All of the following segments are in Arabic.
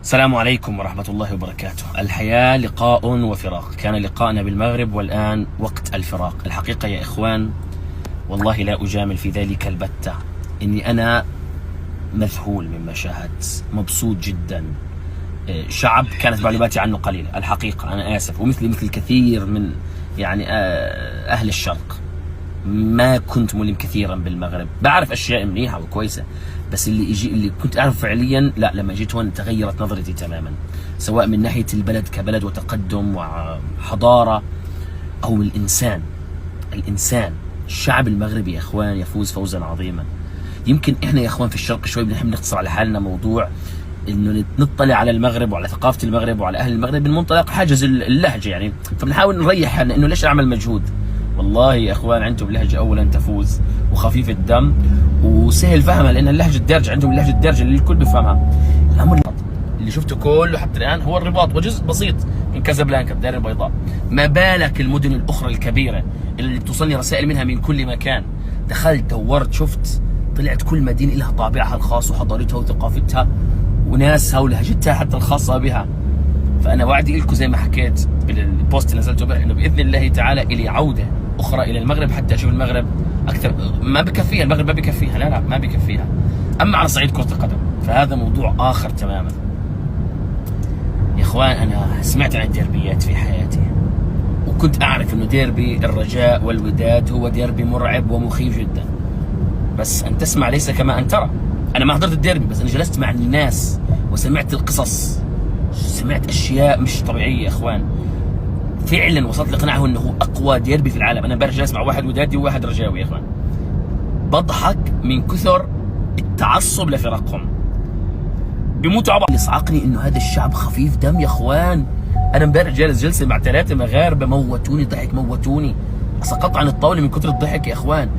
السلام عليكم ورحمة الله وبركاته. الحياة لقاء وفراق، كان لقاءنا بالمغرب والآن وقت الفراق. الحقيقة يا إخوان والله لا أجامل في ذلك البتة، إني أنا مذهول مما شاهدت، مبسوط جدا. شعب كانت معلوماتي عنه قليلة الحقيقة، أنا آسف، ومثلي مثل كثير من أهل الشرق ما كنت ملم كثيرا بالمغرب، بعرف أشياء منيحة وكويسة، بس اللي كنت أعرف فعليا لا، لما جيت هون تغيرت نظرتي تماما، سواء من ناحية البلد كبلد وتقدم وحضارة أو الإنسان. الشعب المغربي يا إخوان يفوز فوزا عظيما. يمكن إحنا يا إخوان في الشرق شوي بنحب نختصر على حالنا موضوع إنه نطلع على المغرب وعلى ثقافة المغرب وعلى أهل المغرب من منطلق حاجز اللهجة، يعني فبنحاول نريح حالنا إنه ليش أعمل مجهود. والله يا اخوان عندهم لهجه اولا تفوز وخفيفه الدم وسهل فهمها، لان اللهجه الدارجه عندهم اللهجه الدارجه اللي الكل بيفهمها. الامر اللي شفته كله حتى الان هو الرباط وجزء بسيط من كازابلانكا الدائره البيضاء، ما بالك المدن الاخرى الكبيره اللي بتوصلني رسائل منها من كل مكان. دخلت دورت شفت، طلعت كل مدينه لها طابعها الخاص وحضارتها وثقافتها وناسها ولهجتها حتى الخاصه بها. فانا وعدي لكم زي ما حكيت بالبوست اللي نزلته به، انه باذن الله تعالى الي عوده اخرى الى المغرب حتى اشوف المغرب اكثر. ما بكفيها المغرب، ما بكفيها، لا ما بكفيها. اما على صعيد كرة القدم فهذا موضوع اخر تماما. يا اخوان انا سمعت عن الديربيات في حياتي، وكنت اعرف انه ديربي الرجاء والوداد هو ديربي مرعب ومخيف جدا، بس ان تسمع ليس كما ان ترى. انا ما حضرت الديربي، بس انا جلست مع الناس وسمعت القصص، سمعت اشياء مش طبيعيه يا اخوان. فعلا وصلت لقناعه انه هو اقوى ديربي في العالم. انا امبارح جالس مع واحد ودادي وواحد رجاوي يا اخوان، بضحك من كثر التعصب لفرقهم، بيموتوا على بعض. اللي صعقني انه هذا الشعب خفيف دم يا اخوان. انا امبارح جالس جلسه مع 3 مغاربه موتوني ضحك، موتوني، سقطت عن الطاوله من كثر الضحك يا اخوان.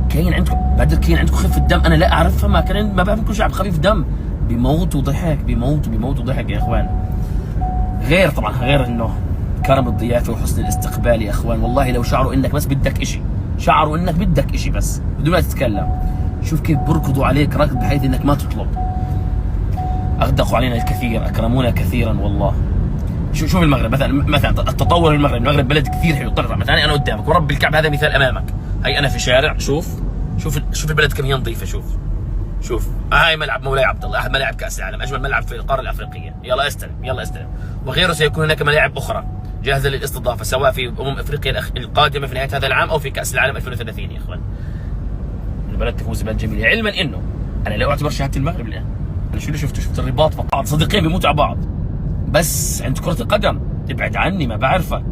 كاين عندكم خفه دم انا لا اعرفها، ما بعرفكم شعب خفيف دم، بيموتوا ضحك، بيموتوا ضحك يا اخوان. غير طبعا غير انه كرم الضيافه وحسن الاستقبال يا اخوان. والله لو شعروا انك بس بدك اشي، شعروا انك بدك اشي بس بدون ما تتكلم، شوف كيف بركضوا عليك ركض بحيث انك ما تطلب. اغدقوا علينا الكثير، اكرمونا كثيرا والله. شوف المغرب مثلا التطور. المغرب بلد كثير حلو. طلع مثلا انا قدامك ورب الكعبه هذا مثال امامك، هي انا في شارع، شوف البلد كم هي نظيفه. شوف هاي ملعب مولاي عبد الله، احد ملاعب كاس العالم، اجمل ملعب في القاره الافريقيه، يلا استلم. وغيره سيكون هناك ملاعب اخرى جاهزه للاستضافه سواء في افريقيا القادمه في نهايه هذا العام او في كاس العالم 2030 يا اخوان. البلد تفوز بلد جميله، علما انه انا لا اعتبر شهاده المغرب الان. انا شو اللي شفت الرباط فقط، صديقين بيموتوا على بعض، بس عند كره القدم ابعد عني ما بعرفك.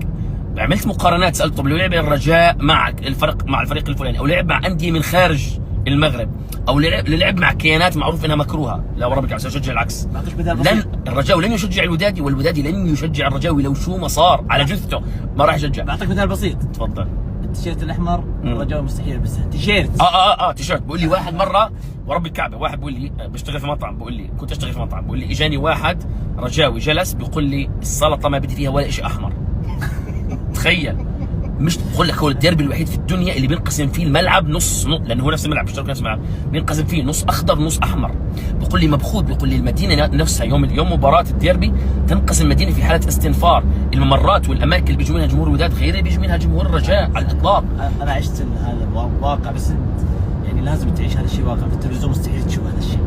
عملت مقارنات، سالت طب لو لعب الرجاء معك مع الفريق الفلاني، او لعب مع انديه من خارج المغرب، او لعب مع كيانات معروف انها مكروهه، لا وربك عم سيشجع العكس. لن الرجاوي لن يشجع الودادي، والودادي لن يشجع الرجاوي لو شو ما صار على جثته، ما راح يشجع. بعطيك مثال بسيط، تفضل. التيشيرت الاحمر الرجاوي مستحيل يلبسه، تيشيرت تيشيرت. بقول لي واحد مره ورب الكعبه، واحد بقول لي بشتغل في مطعم، بقول لي كنت اشتغل في مطعم، بقول لي اجاني واحد رجاوي جلس بيقول لي السلطه ما بدي فيها ولا شيء احمر. تخيل، مش بقول لك هو الديربي الوحيد في الدنيا اللي بينقسم فيه الملعب نص، لانه هو نفس الملعب، بيشتركوا نفس الملعب، بينقسم فيه نص اخضر نص احمر. بقول لي مبخوت، بيقول لي المدينه نفسها يوم مباراه الديربي تنقسم المدينه في حاله استنفار. الممرات والاماكن اللي بيجوا منها جمهور الوداد غير اللي بيجي منها جمهور الرجاء على الاطلاق. انا عشت هذا الواقع، بس يعني لازم تعيش هذا الشيء واقع، في التلفزيون مستحيل تشوف هذا الشيء.